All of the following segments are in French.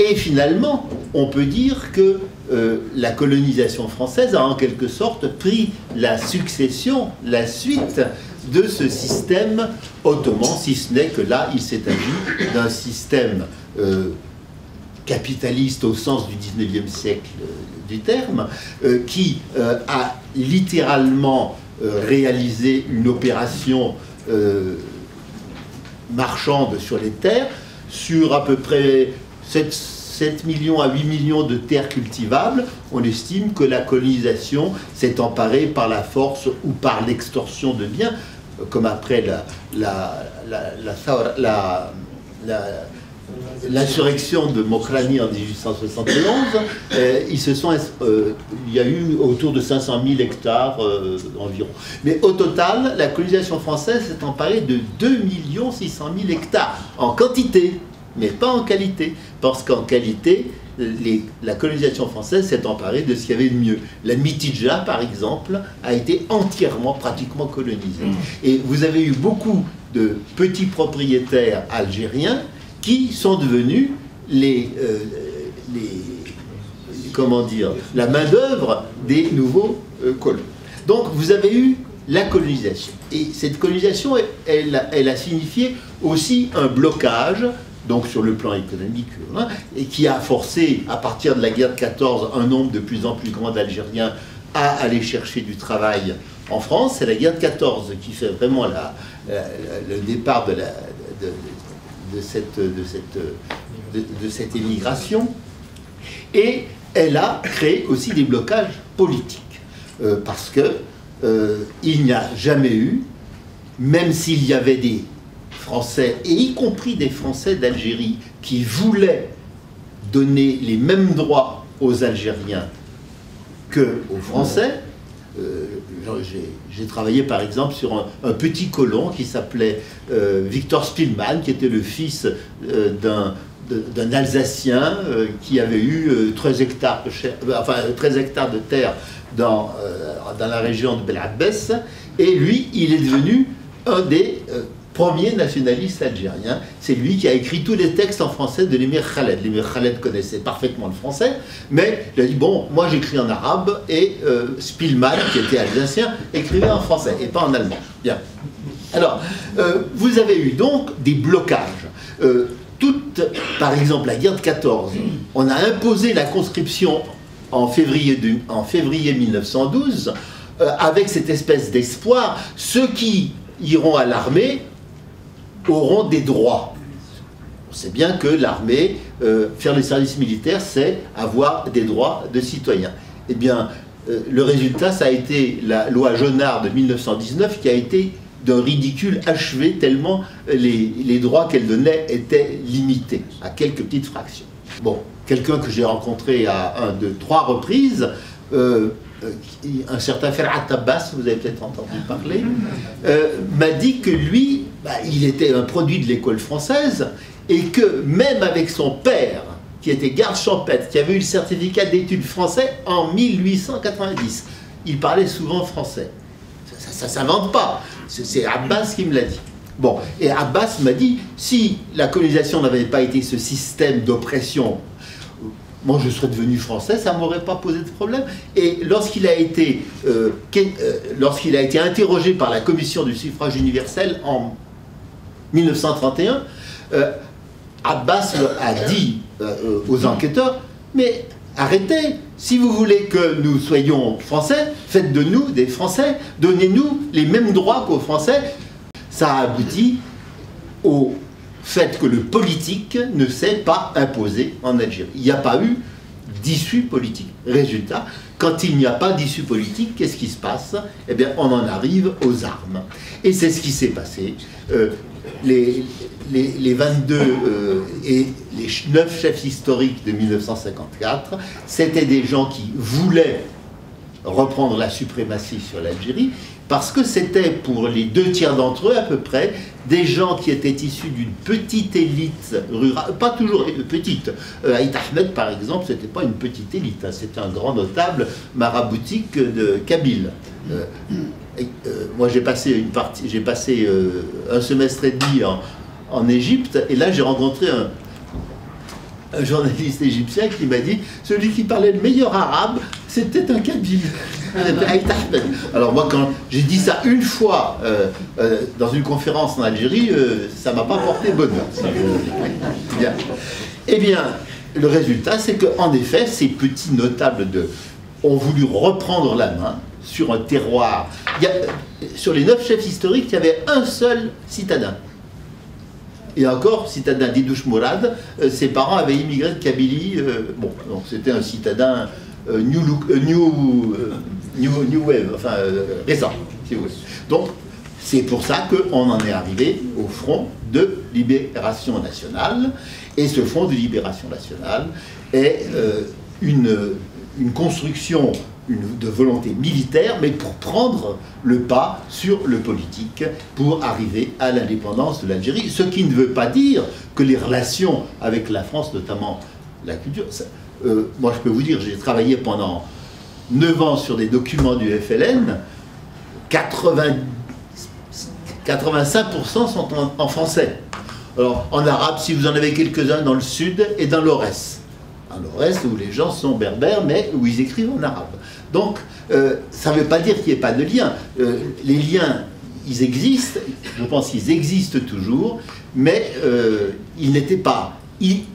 Et finalement, on peut dire que la colonisation française a en quelque sorte pris la succession, la suite de ce système ottoman, si ce n'est que là, il s'est agi d'un système capitaliste au sens du 19e siècle du terme, qui a littéralement réalisé une opération marchande sur les terres, sur à peu près 7 millions à 8 millions de terres cultivables. On estime que la colonisation s'est emparée par la force ou par l'extorsion de biens, comme après l'insurrection de Mokrani en 1871, il y a eu autour de 500 000 hectares environ. Mais au total, la colonisation française s'est emparée de 2 600 000 hectares, en quantité, mais pas en qualité, parce qu'en qualité, la colonisation française s'est emparée de ce qu'il y avait de mieux. La Mitidja, par exemple, a été entièrement, pratiquement colonisée. Et vous avez eu beaucoup de petits propriétaires algériens qui sont devenus la main-d'œuvre des nouveaux colons. Donc vous avez eu la colonisation. Et cette colonisation, elle a signifié aussi un blocage, donc sur le plan économique, hein, et qui a forcé, à partir de la guerre de 14, un nombre de plus en plus grand d'Algériens à aller chercher du travail en France. C'est la guerre de 14 qui fait vraiment le départ de cette émigration, et elle a créé aussi des blocages politiques, parce que il n'y a jamais eu, même s'il y avait des Français, et y compris des Français d'Algérie, qui voulaient donner les mêmes droits aux Algériens qu'aux Français. J'ai travaillé par exemple sur un petit colon qui s'appelait Victor Spielmann, qui était le fils d'un Alsacien qui avait eu 13 hectares de terre dans la région de Bel Abbès, et lui, il est devenu un des premier nationaliste algérien. C'est lui qui a écrit tous les textes en français de l'émir Khaled. L'émir Khaled connaissait parfaitement le français, mais il a dit, bon, moi j'écris en arabe, et Spielmann, qui était alsacien, écrivait en français, et pas en allemand. Bien. Alors, vous avez eu donc des blocages. Par exemple, la guerre de 14, on a imposé la conscription en février 1912, avec cette espèce d'espoir, ceux qui iront à l'armée auront des droits. On sait bien que l'armée, faire le service militaire, c'est avoir des droits de citoyen. Eh bien, le résultat, ça a été la loi Jonard de 1919, qui a été d'un ridicule achevé, tellement les droits qu'elle donnait étaient limités à quelques petites fractions. Bon, quelqu'un que j'ai rencontré à 3 reprises, un certain Ferhat Abbas, vous avez peut-être entendu parler, m'a dit que lui, il était un produit de l'école française, et que même avec son père, qui était garde champêtre, qui avait eu le certificat d'études français en 1890, il parlait souvent français. Ça ne s'invente pas, c'est Abbas qui me l'a dit. Bon, et Abbas m'a dit, si la colonisation n'avait pas été ce système d'oppression, moi je serais devenu français, ça ne m'aurait pas posé de problème. Et lorsqu'il a été interrogé par la commission du suffrage universel en 1931, Abbas a dit aux enquêteurs, mais arrêtez, si vous voulez que nous soyons français, faites de nous des Français, donnez-nous les mêmes droits qu'aux Français. Ça a abouti au fait que le politique ne s'est pas imposé en Algérie. Il n'y a pas eu d'issue politique. Résultat, quand il n'y a pas d'issue politique, qu'est-ce qui se passe? Eh bien, on en arrive aux armes. Et c'est ce qui s'est passé. Les 22 et les 9 chefs historiques de 1954, c'était des gens qui voulaient reprendre la suprématie sur l'Algérie, parce que c'était pour les 2 tiers d'entre eux à peu près des gens qui étaient issus d'une petite élite rurale, pas toujours petite. Aït Ahmed par exemple, c'était pas une petite élite, hein, c'était un grand notable maraboutique de Kabyle. Moi j'ai passé un semestre et demi en Égypte, et là j'ai rencontré un journaliste égyptien qui m'a dit « Celui qui parlait le meilleur arabe, c'était un Kabyle. » Alors moi, quand j'ai dit ça une fois dans une conférence en Algérie, ça ne m'a pas porté bonheur. Bien. Eh bien, le résultat, c'est qu'en effet, ces petits notables ont voulu reprendre la main sur un terroir. Sur les 9 chefs historiques, il y avait un seul citadin. Et encore, citadin d'Idouche Mourad, ses parents avaient immigré de Kabylie. Bon, donc c'était un citadin new wave, enfin récent, si vous voulez. Donc, c'est pour ça qu'on en est arrivé au Front de Libération Nationale. Et ce Front de Libération Nationale est une construction de volonté militaire, mais pour prendre le pas sur le politique, pour arriver à l'indépendance de l'Algérie. Ce qui ne veut pas dire que les relations avec la France, notamment la culture... moi, je peux vous dire, j'ai travaillé pendant 9 ans sur des documents du FLN, 85% sont en français. Alors, en arabe, si vous en avez quelques-uns dans le sud et dans l'Aurès. Dans l'Aurès, où les gens sont berbères, mais où ils écrivent en arabe. Donc, ça ne veut pas dire qu'il n'y ait pas de lien. Les liens, ils existent, je pense qu'ils existent toujours, mais il n'était pas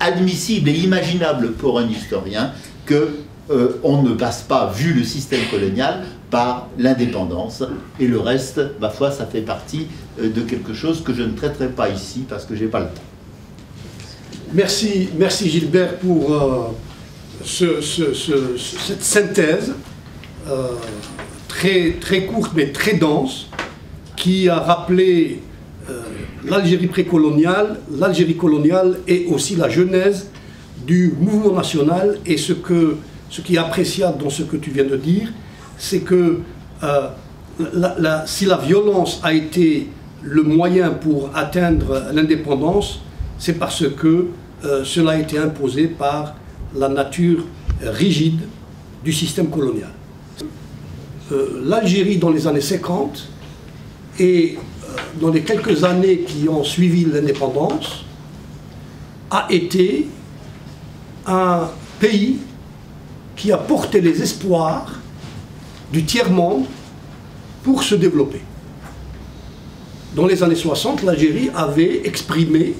admissible et imaginable pour un historien qu'on ne passe pas, vu le système colonial, par l'indépendance. Et le reste, ma foi, ça fait partie de quelque chose que je ne traiterai pas ici parce que je n'ai pas le temps. Merci Gilbert pour cette synthèse très courte mais très dense qui a rappelé l'Algérie précoloniale, l'Algérie coloniale et aussi la genèse du mouvement national. Et ce qui est appréciable dans ce que tu viens de dire, c'est que si la violence a été le moyen pour atteindre l'indépendance, c'est parce que cela a été imposé par la nature rigide du système colonial. L'Algérie, dans les années 50 et dans les quelques années qui ont suivi l'indépendance, a été un pays qui a porté les espoirs du tiers-monde pour se développer. Dans les années 60, l'Algérie avait exprimé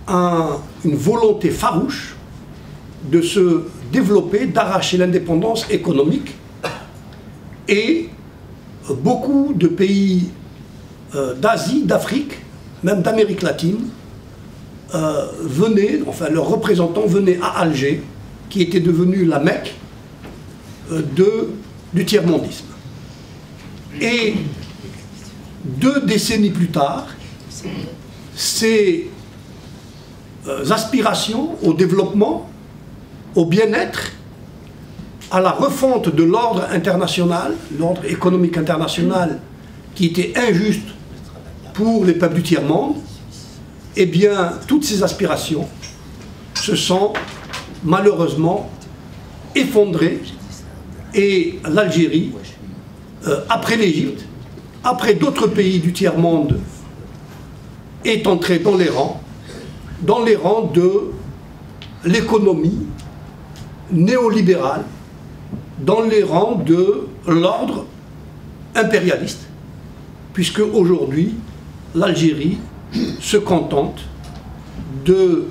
une volonté farouche de se développer, d'arracher l'indépendance économique, et beaucoup de pays d'Asie, d'Afrique, même d'Amérique latine, venaient, enfin leurs représentants venaient à Alger, qui était devenue la Mecque du tiers-mondisme. Et 2 décennies plus tard, ces aspirations au développement, au bien-être, à la refonte de l'ordre international, l'ordre économique international qui était injuste pour les peuples du tiers-monde, eh bien, toutes ces aspirations se sont malheureusement effondrées et l'Algérie, après l'Égypte, après d'autres pays du tiers-monde, est entrée dans les rangs de l'économie néolibérale, dans les rangs de l'ordre impérialiste, puisque aujourd'hui, l'Algérie se contente de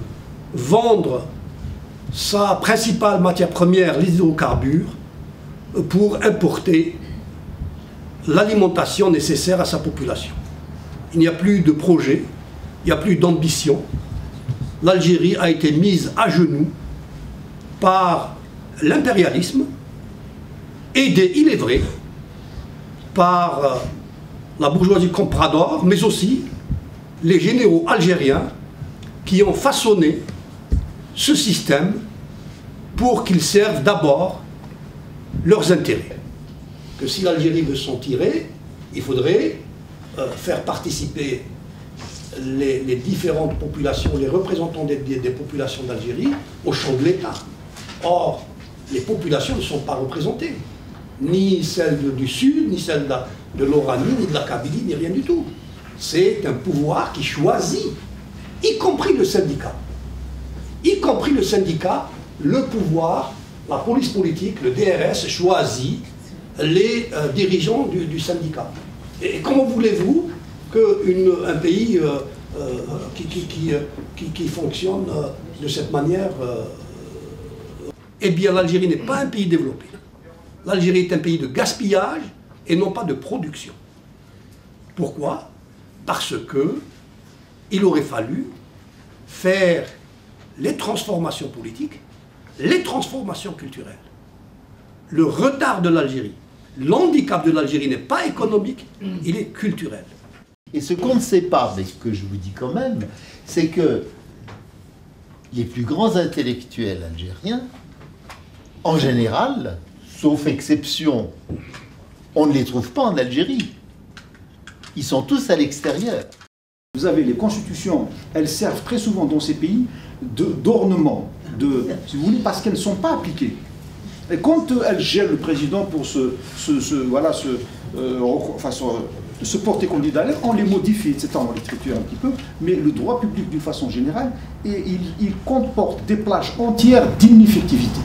vendre sa principale matière première, les hydrocarbures, pour importer l'alimentation nécessaire à sa population. Il n'y a plus de projet, il n'y a plus d'ambition. L'Algérie a été mise à genoux par l'impérialisme, aidé, il est vrai, par la bourgeoisie comprador, mais aussi les généraux algériens qui ont façonné ce système pour qu'il serve d'abord leurs intérêts. Que si l'Algérie veut s'en tirer, il faudrait faire participer les différentes populations, les représentants des populations d'Algérie au champ de l'État. Or, les populations ne sont pas représentées. Ni celles du Sud, ni celles de l'Oranie, ni de la Kabylie, ni rien du tout. C'est un pouvoir qui choisit, y compris le syndicat. y compris le syndicat, le pouvoir, la police politique, le DRS choisit les dirigeants du syndicat. Et comment voulez-vous qu'un pays qui fonctionne de cette manière... Eh bien, l'Algérie n'est pas un pays développé. L'Algérie est un pays de gaspillage et non pas de production. Pourquoi? Parce que il aurait fallu faire les transformations politiques, les transformations culturelles. Le retard de l'Algérie, l'handicap de l'Algérie n'est pas économique, il est culturel. Et ce qu'on ne sait pas, mais que je vous dis quand même, c'est que les plus grands intellectuels algériens, en général, sauf exception, on ne les trouve pas en Algérie. Ils sont tous à l'extérieur. Vous avez les constitutions, elles servent très souvent dans ces pays d'ornement, si vous voulez, parce qu'elles ne sont pas appliquées. Et quand elles gèlent le président pour se porter candidat, on les modifie, c'est en l'écriture un petit peu, mais le droit public d'une façon générale, il comporte des plages entières d'ineffectivité.